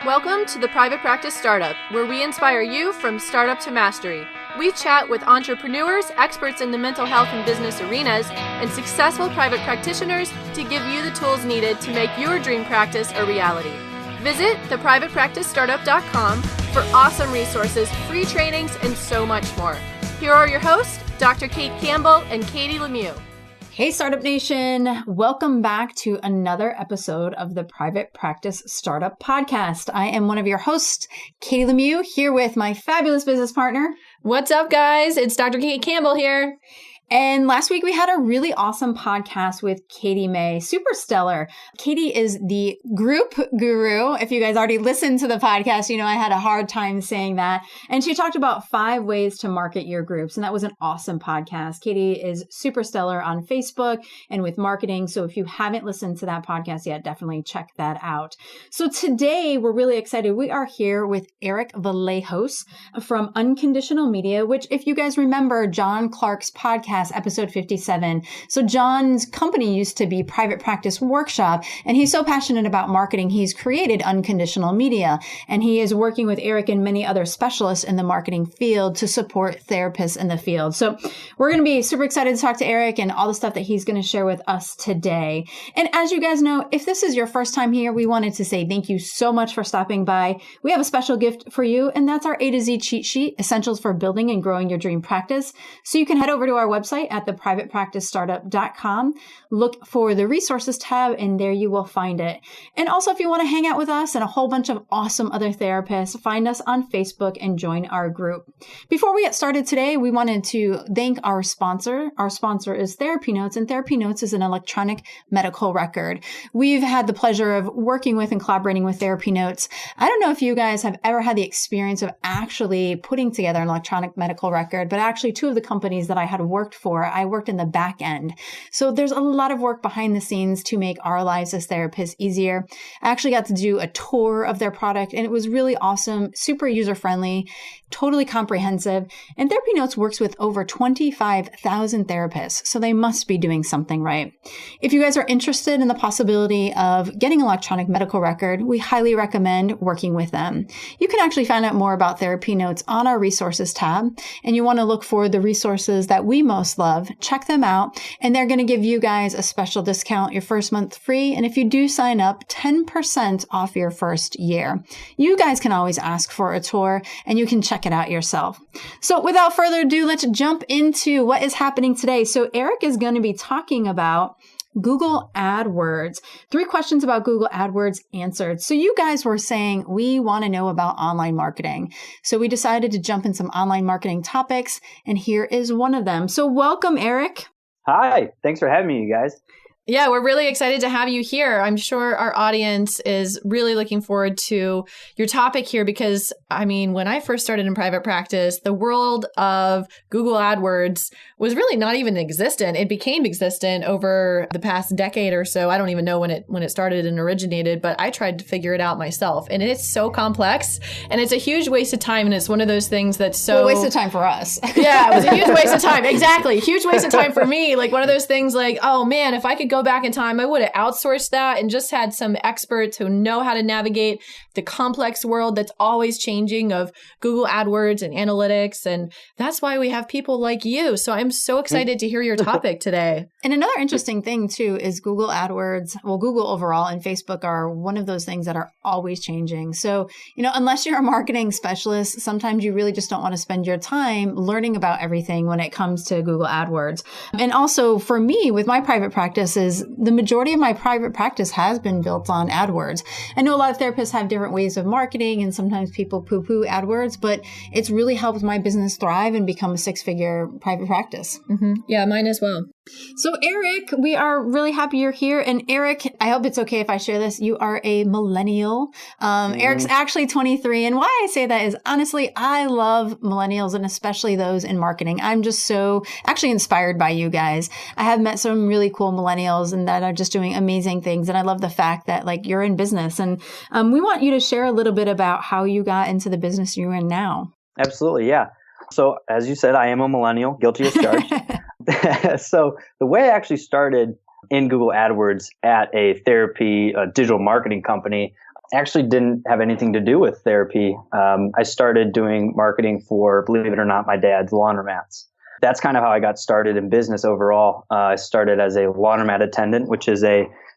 Welcome to the Private Practice Startup, where we inspire you from startup to mastery. We chat with entrepreneurs, experts in the mental health and business arenas, and successful private practitioners to give you the tools needed to make your dream practice a reality. Visit theprivatepracticestartup.com for awesome resources, free trainings, and so much more. Here are your hosts, Dr. Kate Campbell and Katie Lemieux. Hey, Startup Nation. Welcome back to another episode of the Private Practice Startup Podcast. I am one of your hosts, Katie Lemieux, here with my fabulous business partner. What's up, guys? It's Dr. Kate Campbell here. And last week we had a really awesome podcast with Katie May, super stellar. Katie is the group guru. If you guys already listened to the podcast, you know I had a hard time saying that. And she talked about 5 ways to market your groups. And that was an awesome podcast. Katie is super stellar on Facebook and with marketing. So if you haven't listened to that podcast yet, definitely check that out. So today we're really excited. We are here with Eric Vlahos from Unconditional Media, which if you guys remember John Clark's podcast, episode 57. So John's company used to be Private Practice Workshop, and he's so passionate about marketing, he's created Unconditional Media, and he is working with Eric and many other specialists in the marketing field to support therapists in the field. So we're going to be super excited to talk to Eric and all the stuff that he's going to share with us today. And as you guys know, if this is your first time here, we wanted to say thank you so much for stopping by. We have a special gift for you, and that's our A to Z cheat sheet, Essentials for Building and Growing Your Dream Practice. So you can head over to our website at theprivatepracticestartup.com. Look for the resources tab, and there you will find it. And also, if you want to hang out with us and a whole bunch of awesome other therapists, find us on Facebook and join our group. Before we get started today, we wanted to thank our sponsor. Our sponsor is Therapy Notes, and Therapy Notes is an electronic medical record. We've had the pleasure of working with and collaborating with Therapy Notes. I don't know if you guys have ever had the experience of actually putting together an electronic medical record, but actually 2 of the companies that I had worked for, I worked in the back end. So there's a lot of work behind the scenes to make our lives as therapists easier. I actually got to do a tour of their product, and it was really awesome, super user-friendly, totally comprehensive. And Therapy Notes works with over 25,000 therapists, so they must be doing something right. If you guys are interested in the possibility of getting an electronic medical record, we highly recommend working with them. You can actually find out more about Therapy Notes on our resources tab, and you want to look for the resources that we most love. Check them out, and they're going to give you guys a special discount, your first month free. And if you do sign up, 10% off your first year. You guys can always ask for a tour, and you can check it out yourself. So without further ado, let's jump into what is happening today. So Eric is going to be talking about Google AdWords. 3 questions about Google AdWords answered. So you guys were saying we want to know about online marketing. So we decided to jump in some online marketing topics, and here is one of them. So welcome, Eric. Hi, thanks for having me, you guys. Yeah, we're really excited to have you here. I'm sure our audience is really looking forward to your topic here because, I mean, when I first started in private practice, the world of Google AdWords was really not even existent. It became existent over the past decade or so. I don't even know when it started and originated, but I tried to figure it out myself. And it's so complex, and it's a huge waste of time. And it's one of those things that's so... Well, waste of time for us. Yeah, it was a huge waste of time. Exactly. Huge waste of time for me. Like one of those things like, oh man, if I could go back in time, I would have outsourced that and just had some experts who know how to navigate the complex world that's always changing of Google AdWords and analytics. And that's why we have people like you. So I'm so excited to hear your topic today. And another interesting thing too is Google AdWords, well, Google overall and Facebook are one of those things that are always changing. So, you know, unless you're a marketing specialist, sometimes you really just don't want to spend your time learning about everything when it comes to Google AdWords. And also for me, with my private practice is the majority of my private practice has been built on AdWords. I know a lot of therapists have different ways of marketing, and sometimes people poo-poo AdWords, but it's really helped my business thrive and become a 6-figure private practice. Mm-hmm. Yeah, mine as well. So Eric, we are really happy you're here. And Eric, I hope it's okay if I share this. You are a millennial. Eric's actually 23. And why I say that is honestly, I love millennials and especially those in marketing. I'm just so actually inspired by you guys. I have met some really cool millennials and that are just doing amazing things. And I love the fact that like you're in business, and we want you to share a little bit about how you got into the business you're in now. Absolutely. Yeah. So as you said, I am a millennial, guilty as charged. So the way I actually started in Google AdWords at a therapy digital marketing company. Actually didn't have anything to do with therapy. I started doing marketing for, believe it or not, my dad's laundromats. That's kind of how I got started in business overall. I started as a laundromat attendant, which is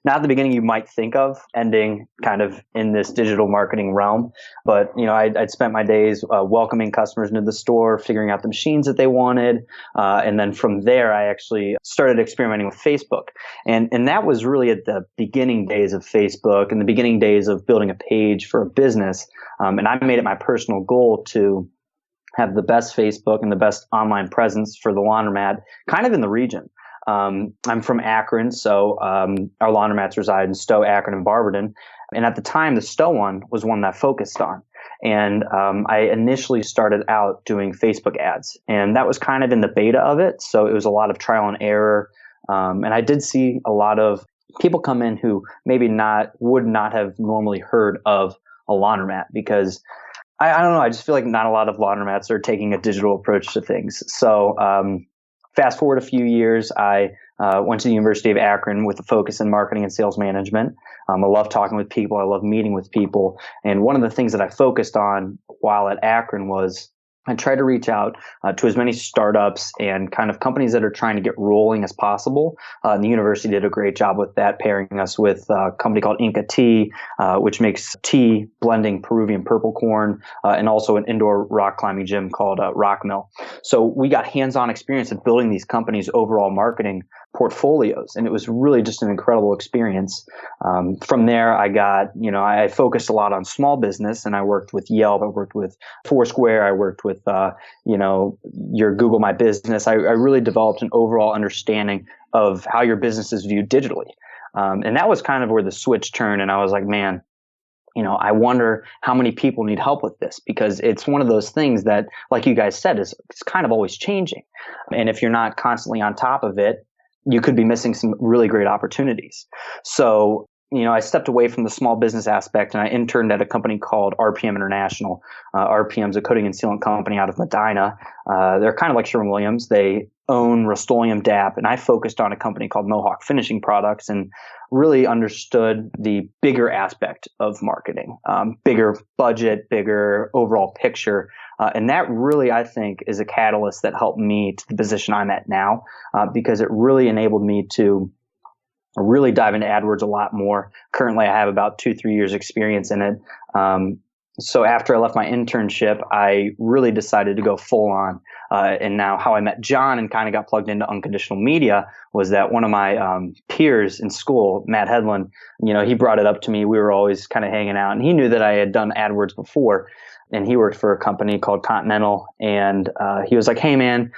not at the beginning you might think of, ending kind of in this digital marketing realm. But, I'd spent my days welcoming customers into the store, figuring out the machines that they wanted. And then from there, I actually started experimenting with Facebook. And that was really at the beginning days of Facebook and the beginning days of building a page for a business. And I made it my personal goal to have the best Facebook and the best online presence for the laundromat kind of in the region. I'm from Akron, so our laundromats reside in Stowe, Akron, and Barberton. And at the time, the Stowe one was one that I focused on. And I initially started out doing Facebook ads. And that was kind of in the beta of it. So it was a lot of trial and error. And I did see a lot of people come in who maybe would not have normally heard of a laundromat because I don't know. I just feel like not a lot of laundromats are taking a digital approach to things. So fast forward a few years, I went to the University of Akron with a focus in marketing and sales management. I love talking with people. I love meeting with people. And one of the things that I focused on while at Akron was I tried to reach out to as many startups and kind of companies that are trying to get rolling as possible. And the university did a great job with that, pairing us with a company called Inca Tea, which makes tea blending Peruvian purple corn, and also an indoor rock climbing gym called Rock Mill. So we got hands-on experience in building these companies' overall marketing portfolios. And it was really just an incredible experience. From there, I focused a lot on small business, and I worked with Yelp. I worked with Foursquare. I worked with, your Google My Business. I really developed an overall understanding of how your business is viewed digitally. And that was kind of where the switch turned. And I was like, man, I wonder how many people need help with this, because it's one of those things that, like you guys said, it's kind of always changing. And if you're not constantly on top of it, you could be missing some really great opportunities. So, I stepped away from the small business aspect and I interned at a company called RPM International. RPM is a coating and sealant company out of Medina. They're kind of like Sherwin-Williams. They own Rust-Oleum DAP, and I focused on a company called Mohawk Finishing Products and really understood the bigger aspect of marketing, bigger budget, bigger overall picture. And that really, I think, is a catalyst that helped me to the position I'm at now, because it really enabled me to really dive into AdWords a lot more. Currently, I have about 2-3 years experience in it. So after I left my internship, I really decided to go full on. And now how I met John and kind of got plugged into Unconditional Media was that one of my peers in school, Matt Hedlund, he brought it up to me. We were always kind of hanging out, and he knew that I had done AdWords before. And he worked for a company called Continental. And he was like, hey, man,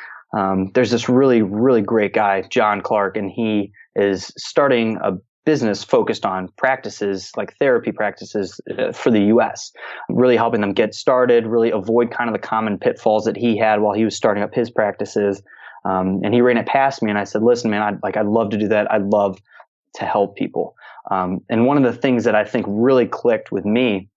there's this really, really great guy, John Clark, and he is starting a business focused on practices, like therapy practices for the U.S., really helping them get started, really avoid kind of the common pitfalls that he had while he was starting up his practices. And he ran it past me, and I said, listen, man, I'd love to do that. I'd love to help people. And one of the things that I think really clicked with me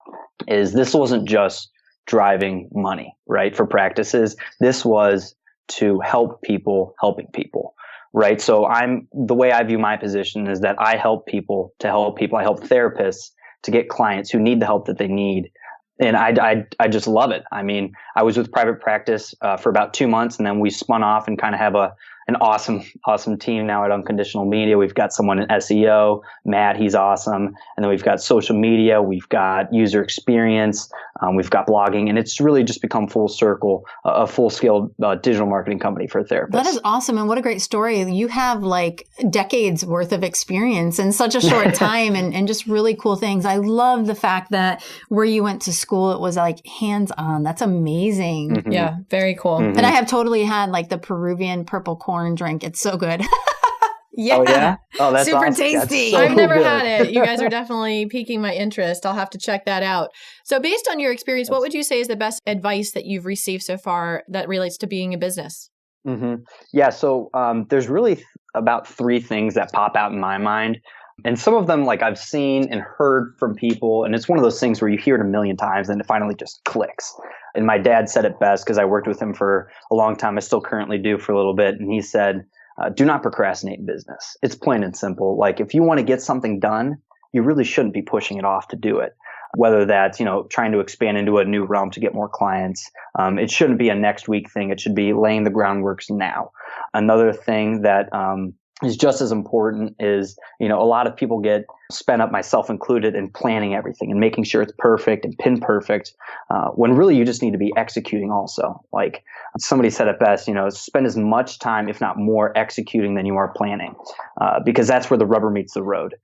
is this wasn't just driving money, right, for practices. This was to help people helping people, right? So the way I view my position is that I help people to help people. I help therapists to get clients who need the help that they need. And I just love it. I mean, I was with private practice for about 2 months, and then we spun off and kind of have an awesome team now at Unconditional Media. We've got someone in SEO, Matt, he's awesome. And then we've got social media, we've got user experience, we've got blogging, and it's really just become full circle, a full-scale digital marketing company for therapists. That is awesome. And what a great story. You have like decades worth of experience in such a short time and just really cool things. I love the fact that where you went to school, it was like hands-on. That's amazing. Mm-hmm. Yeah, very cool. Mm-hmm. And I have totally had like the Peruvian purple corn drink. It's so good. Yeah. Oh, yeah? Oh, that's super awesome. tasty. So I've never good. had it. You guys are definitely piquing my interest. I'll have to check that out. So based on your experience, what would you say is the best advice that you've received so far that relates to being a business? Mm-hmm. Yeah. So there's really about 3 things that pop out in my mind. And some of them, like I've seen and heard from people, and it's one of those things where you hear it a million times and it finally just clicks. And my dad said it best because I worked with him for a long time. I still currently do for a little bit. And he said, do not procrastinate in business. It's plain and simple. Like if you want to get something done, you really shouldn't be pushing it off to do it. Whether that's, trying to expand into a new realm to get more clients. It shouldn't be a next week thing. It should be laying the groundworks now. Another thing that is just as important is, a lot of people get spent up, myself included, in planning everything and making sure it's perfect and pin perfect, when really you just need to be executing also. Like somebody said it best, spend as much time, if not more, executing than you are planning, because that's where the rubber meets the road.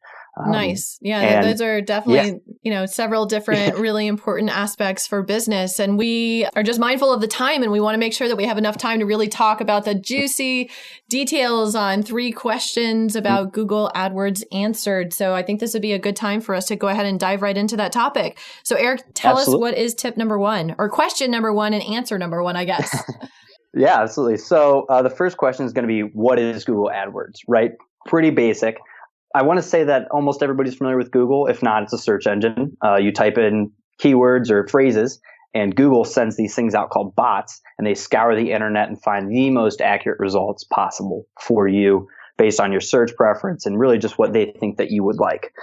Nice. Yeah, those are definitely, several different really important aspects for business. And we are just mindful of the time, and we want to make sure that we have enough time to really talk about the juicy details on 3 questions about Google AdWords Answered. So I think this would be a good time for us to go ahead and dive right into that topic. So Eric, tell us what is tip number 1 or question number 1 and answer number 1, I guess. Yeah, absolutely. So the first question is going to be, what is Google AdWords, right? Pretty basic. I want to say that almost everybody's familiar with Google. If not, it's a search engine. You type in keywords or phrases, and Google sends these things out called bots, and they scour the internet and find the most accurate results possible for you based on your search preference and really just what they think that you would like.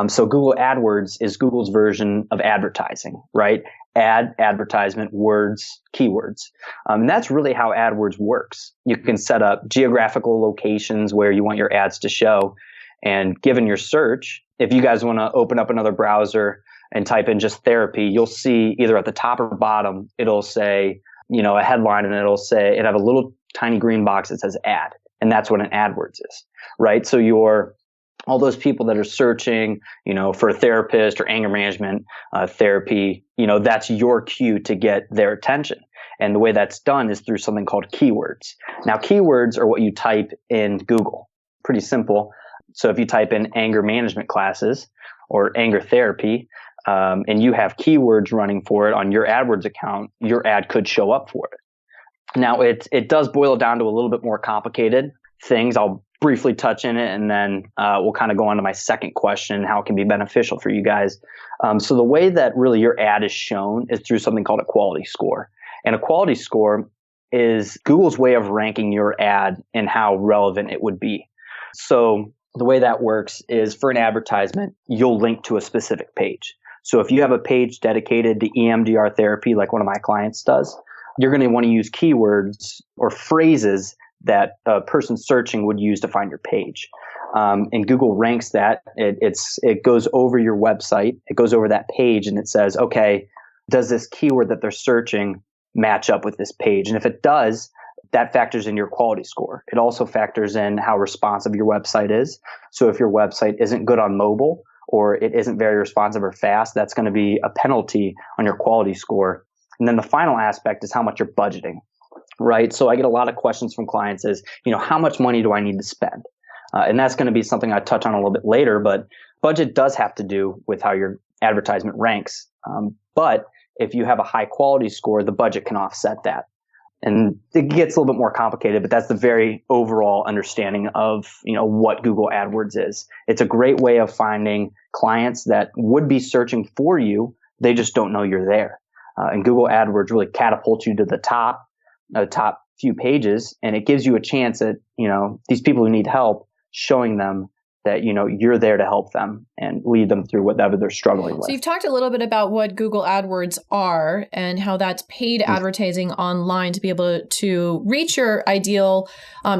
So Google AdWords is Google's version of advertising, right? Ad, advertisement, words, keywords. And that's really how AdWords works. You can set up geographical locations where you want your ads to show. And given your search, if you guys want to open up another browser and type in just therapy, you'll see either at the top or bottom, it'll say, a headline, and it'll have a little tiny green box that says ad. And that's what an AdWords is, right? So all those people that are searching, for a therapist or anger management therapy, that's your cue to get their attention. And the way that's done is through something called keywords. Now, keywords are what you type in Google. Pretty simple. So if you type in anger management classes or anger therapy, and you have keywords running for it on your AdWords account, your ad could show up for it. Now, it does boil down to a little bit more complicated things. I'll briefly touch in it, and then we'll kind of go on to my second question, how it can be beneficial for you guys. So the way that really your ad is shown is through something called a quality score. And a quality score is Google's way of ranking your ad and how relevant it would be. So the way that works is for an advertisement, you'll link to a specific page. So if you have a page dedicated to EMDR therapy, like one of my clients does, you're going to want to use keywords or phrases that a person searching would use to find your page. And Google ranks that. It goes over your website. It goes over that page, and it says, okay, does this keyword that they're searching match up with this page? And if it does, that factors in your quality score. It also factors in how responsive your website is. So if your website isn't good on mobile or it isn't very responsive or fast, that's going to be a penalty on your quality score. And then the final aspect is how much you're budgeting, right? So I get a lot of questions from clients is, how much money do I need to spend? And that's going to be something I touch on a little bit later, but budget does have to do with how your advertisement ranks. But if you have a high quality score, the budget can offset that. And it gets a little bit more complicated, but that's the very overall understanding of, what Google AdWords is. It's a great way of finding clients that would be searching for you. They just don't know you're there. And Google AdWords really catapults you to the top few pages, and it gives you a chance at, these people who need help, showing them that, you're there to help them and lead them through whatever they're struggling with. So you've talked a little bit about what Google AdWords are and how that's paid advertising online to be able to reach your ideal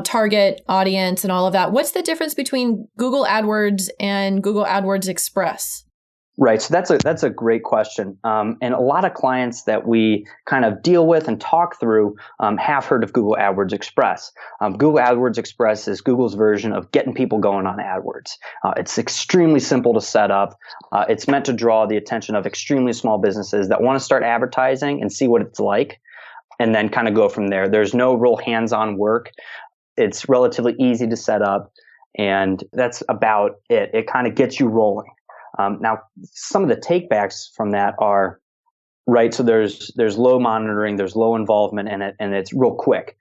target audience and all of that. What's the difference between Google AdWords and Google AdWords Express? Right. So that's a great question. And a lot of clients that we kind of deal with and talk through have heard of Google AdWords Express. Google AdWords Express is Google's version of getting people going on AdWords. It's extremely simple to set up. It's meant to draw the attention of extremely small businesses that want to start advertising and see what it's like, and then kind of go from there. There's no real hands-on work. It's relatively easy to set up, and that's about it. It kind of gets you rolling. Now, some of the takebacks from that are, right, so there's low monitoring, there's low involvement in it, and it's real quick.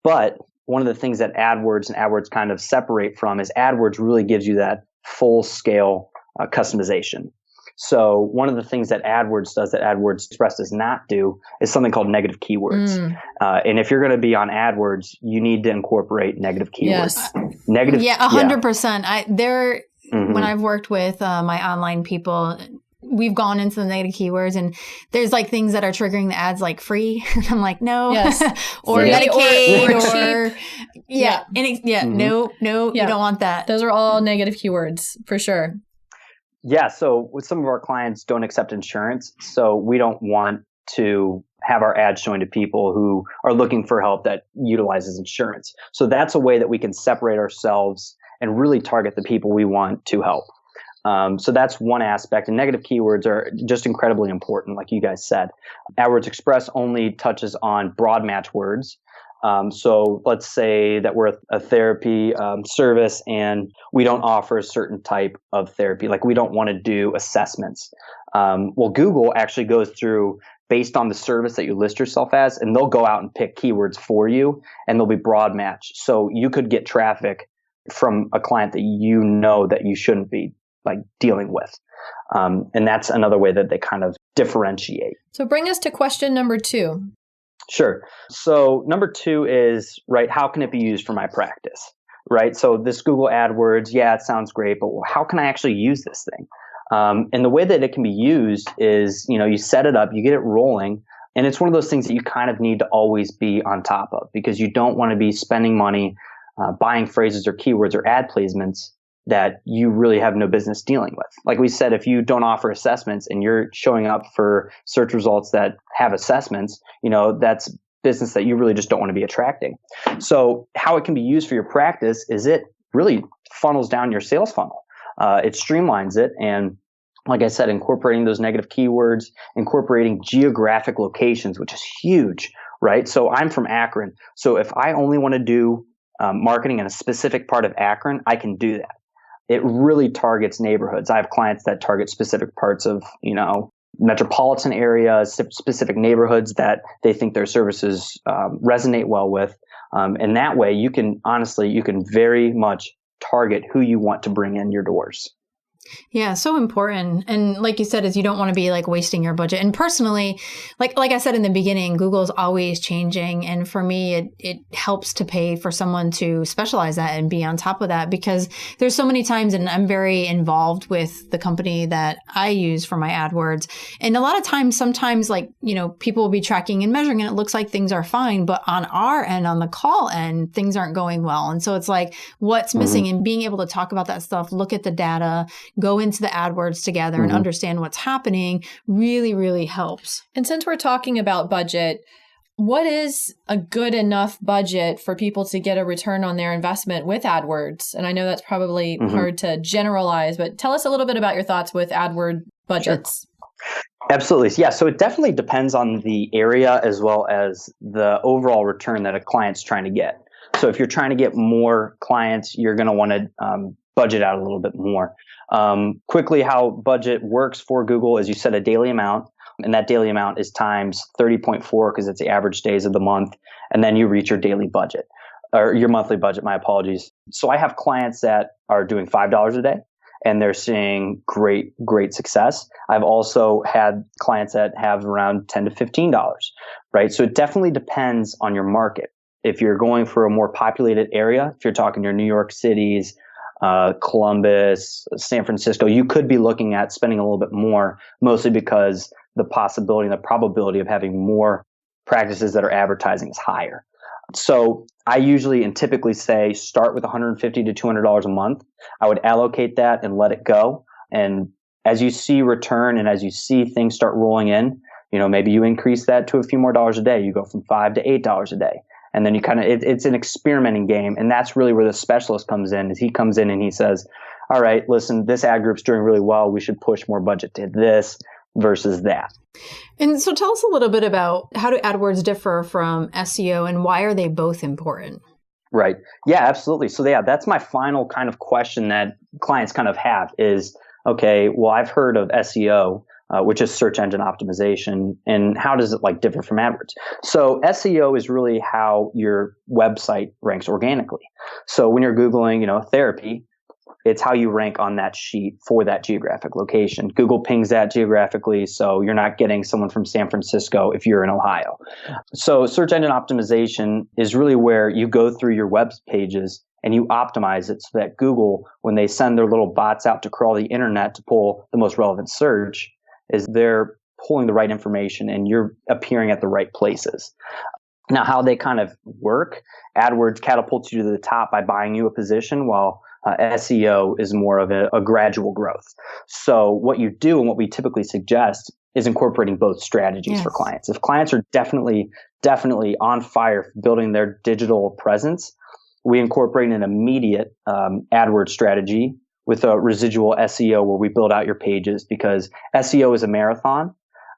But one of the things that AdWords and AdWords kind of separate from is AdWords really gives you that full-scale customization. So one of the things that AdWords does that AdWords Express does not do is something called negative keywords. And if you're going to be on AdWords, you need to incorporate negative keywords. Yes. Negative. Yeah, 100%. When I've worked with my online people, we've gone into the negative keywords, and there's like things that are triggering the ads, like free. I'm like, no, Yes. or Medicaid, or cheap. No, you don't want that. Those are all negative keywords for sure. Yeah. So with some of our clients don't accept insurance. So we don't want to have our ads showing to people who are looking for help that utilizes insurance. So that's a way that we can separate ourselves and really target the people we want to help. So that's one aspect. And negative keywords are just incredibly important, like you guys said. AdWords Express only touches on broad match words. So let's say that we're a therapy service and we don't offer a certain type of therapy. Like we don't want to do assessments. Well, Google actually goes through based on the service that you list yourself as, and they'll go out and pick keywords for you, and they'll be broad match. So you could get traffic from a client that you know that you shouldn't be like dealing with. And that's another way that they kind of differentiate. So bring us to question number 2. Sure. So number 2 is, right, how can it be used for my practice, right? So this Google AdWords, yeah, it sounds great, but how can I actually use this thing? And the way that it can be used is, you set it up, you get it rolling, and it's one of those things that you kind of need to always be on top of, because you don't want to be spending money buying phrases or keywords or ad placements that you really have no business dealing with. Like we said, if you don't offer assessments and you're showing up for search results that have assessments, that's business that you really just don't want to be attracting. So how it can be used for your practice is it really funnels down your sales funnel. It streamlines it. And like I said, incorporating those negative keywords, incorporating geographic locations, which is huge, right? So I'm from Akron. So if I only want to do marketing in a specific part of Akron, I can do that. It really targets neighborhoods. I have clients that target specific parts of, metropolitan areas, specific neighborhoods that they think their services resonate well with. And that way you can very much target who you want to bring in your doors. Yeah, so important. And like you said, is you don't want to be like wasting your budget. And personally, like I said in the beginning, Google's always changing. And for me, it helps to pay for someone to specialize that and be on top of that, because there's so many times, and I'm very involved with the company that I use for my AdWords. And a lot of times, sometimes people will be tracking and measuring and it looks like things are fine, but on our end, on the call end, things aren't going well. And so it's like, what's missing? And being able to talk about that stuff, look at the data, go into the AdWords together and understand what's happening really, really helps. And since we're talking about budget, what is a good enough budget for people to get a return on their investment with AdWords? And I know that's probably hard to generalize, but tell us a little bit about your thoughts with AdWords budgets. Sure. Absolutely. Yeah. So it definitely depends on the area as well as the overall return that a client's trying to get. So if you're trying to get more clients, you're going to want to budget out a little bit more. Quickly, how budget works for Google is you set a daily amount, and that daily amount is times 30.4 because it's the average days of the month, and then you reach your daily budget, or your monthly budget, my apologies. So I have clients that are doing $5 a day, and they're seeing great success. I've also had clients that have around $10 to $15, right? So it definitely depends on your market. If you're going for a more populated area, if you're talking your New York cities, Columbus, San Francisco, you could be looking at spending a little bit more, mostly because the possibility and the probability of having more practices that are advertising is higher. So I usually and typically say start with $150 to $200 a month. I would allocate that and let it go. And as you see return and as you see things start rolling in, maybe you increase that to a few more dollars a day. You go from $5 to $8 a day. And then you it's an experimenting game. And that's really where the specialist comes in, is he comes in and he says, all right, listen, this ad group's doing really well. We should push more budget to this versus that. And so tell us a little bit about how do AdWords differ from SEO and why are they both important? Right. Yeah, absolutely. So that's my final kind of question that clients kind of have is, okay, well, I've heard of SEO, which is search engine optimization, and how does it differ from AdWords? So SEO is really how your website ranks organically. So when you're Googling, therapy, It's how you rank on that sheet for that geographic location. Google pings that geographically, so you're not getting someone from San Francisco if you're in Ohio. So search engine optimization is really where you go through your web pages and you optimize it so that Google, when they send their little bots out to crawl the internet to pull the most relevant search, is they're pulling the right information and you're appearing at the right places. Now, how they kind of work, AdWords catapults you to the top by buying you a position, while SEO is more of a gradual growth. So what you do and what we typically suggest is incorporating both strategies for clients. If clients are definitely on fire for building their digital presence, we incorporate an immediate AdWords strategy with a residual SEO where we build out your pages, because SEO is a marathon,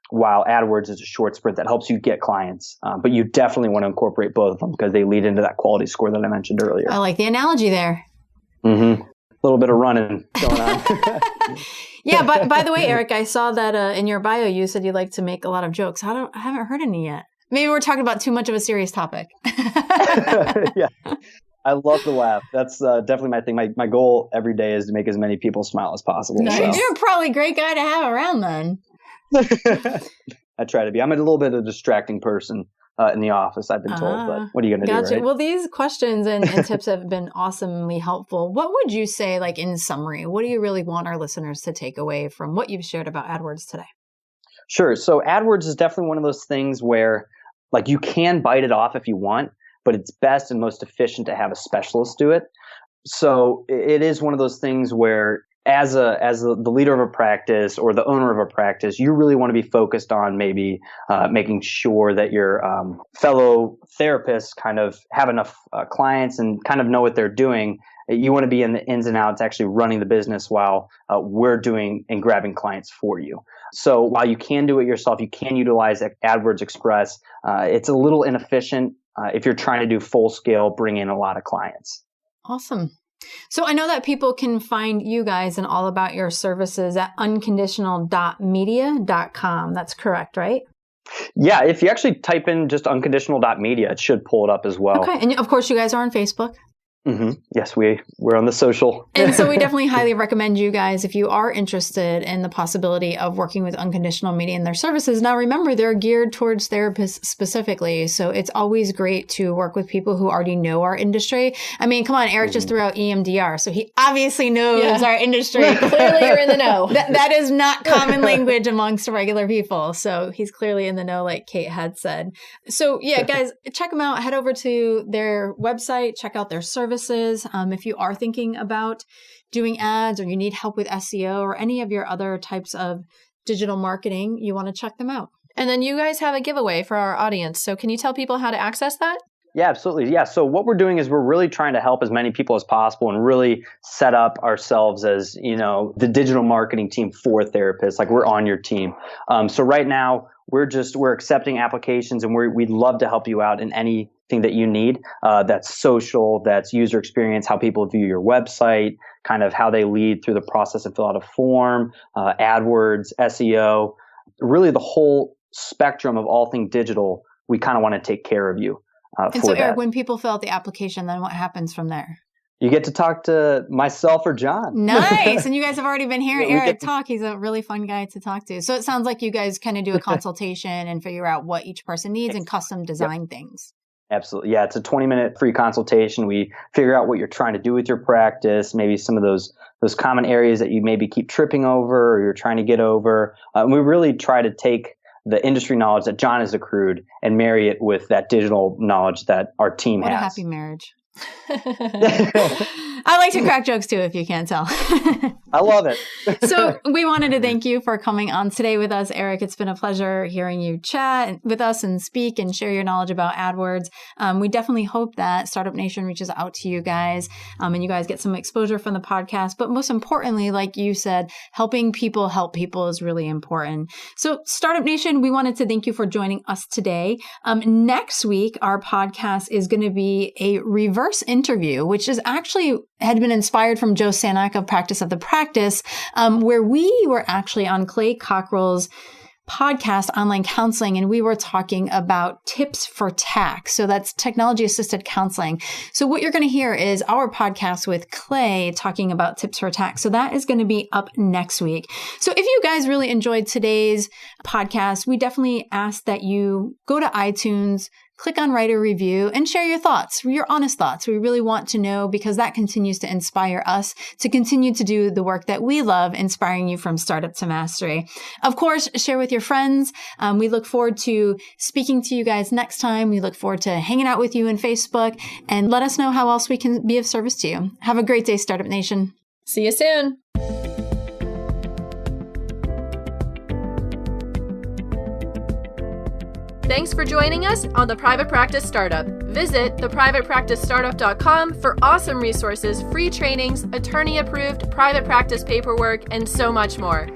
while AdWords is a short sprint that helps you get clients. But you definitely want to incorporate both of them because they lead into that quality score that I mentioned earlier. I like the analogy there. Mm-hmm. A little bit of running going on. Yeah, but by the way, Eric, I saw that in your bio, you said you like to make a lot of jokes. I haven't heard any yet. Maybe we're talking about too much of a serious topic. Yeah. I love to laugh. That's definitely my thing. My goal every day is to make as many people smile as possible. Nice. So. You're probably a great guy to have around then. I try to be. I'm a little bit of a distracting person in the office, I've been told, but what are you going to do, right? Well, these questions and tips have been awesomely helpful. What would you say, like in summary, what do you really want our listeners to take away from what you've shared about AdWords today? Sure. So AdWords is definitely one of those things where like you can bite it off if you want, but it's best and most efficient to have a specialist do it. So it is one of those things where as the leader of a practice or the owner of a practice, you really want to be focused on maybe making sure that your fellow therapists kind of have enough clients and kind of know what they're doing. You want to be in the ins and outs, actually running the business while we're doing and grabbing clients for you. So while you can do it yourself, you can utilize AdWords Express. It's a little inefficient if you're trying to do full scale, bring in a lot of clients. Awesome. So I know that people can find you guys and all about your services at unconditional.media.com. That's correct, right? Yeah. If you actually type in just unconditional.media, it should pull it up as well. Okay. And of course, you guys are on Facebook. Mm-hmm. Yes, we're on the social. And so we definitely highly recommend you guys, if you are interested in the possibility of working with Unconditional Media and their services. Now, remember, they're geared towards therapists specifically. So it's always great to work with people who already know our industry. I mean, come on, Eric just threw out EMDR. So he obviously knows our industry. Clearly you're in the know. That is not common language amongst regular people. So he's clearly in the know, like Kate had said. So yeah, guys, check them out. Head over to their website, check out their services. If you are thinking about doing ads or you need help with SEO or any of your other types of digital marketing, you want to check them out. And then you guys have a giveaway for our audience. So can you tell people how to access that? Yeah, absolutely. Yeah. So what we're doing is we're really trying to help as many people as possible and really set up ourselves as, the digital marketing team for therapists. Like we're on your team. So right now we're accepting applications and we'd love to help you out in anything that you need. That's social, that's user experience, how people view your website, kind of how they lead through the process and fill out a form, AdWords, SEO, really the whole spectrum of all things digital. We kind of want to take care of you. And so, Eric, when people fill out the application, then what happens from there? You get to talk to myself or John. Nice. And you guys have already been hearing Eric talk. He's a really fun guy to talk to. So it sounds like you guys kind of do a consultation and figure out what each person needs and custom design things. Absolutely. Yeah. It's a 20-minute free consultation. We figure out what you're trying to do with your practice, maybe some of those common areas that you maybe keep tripping over or you're trying to get over. And we really try to take the industry knowledge that John has accrued and marry it with that digital knowledge that our team has. What a happy marriage. I like to crack jokes too, if you can't tell. I love it. So we wanted to thank you for coming on today with us, Eric. It's been a pleasure hearing you chat with us and speak and share your knowledge about AdWords. We definitely hope that Startup Nation reaches out to you guys and you guys get some exposure from the podcast. But most importantly, like you said, helping people help people is really important. So Startup Nation, we wanted to thank you for joining us today. Next week, our podcast is going to be a reverse interview, which is actually had been inspired from Joe Sanak of Practice of the Practice, where we were actually on Clay Cockrell's podcast, Online Counseling, and we were talking about tips for tax. So that's technology assisted counseling. So what you're going to hear is our podcast with Clay talking about tips for tax. So that is going to be up next week. So if you guys really enjoyed today's podcast, we definitely ask that you go to iTunes, click on write a review, and share your thoughts, your honest thoughts. We really want to know, because that continues to inspire us to continue to do the work that we love, inspiring you from startup to mastery. Of course, share with your friends. We look forward to speaking to you guys next time. We look forward to hanging out with you in Facebook, and let us know how else we can be of service to you. Have a great day, Startup Nation. See you soon. Thanks for joining us on The Private Practice Startup. Visit theprivatepracticestartup.com for awesome resources, free trainings, attorney-approved private practice paperwork, and so much more.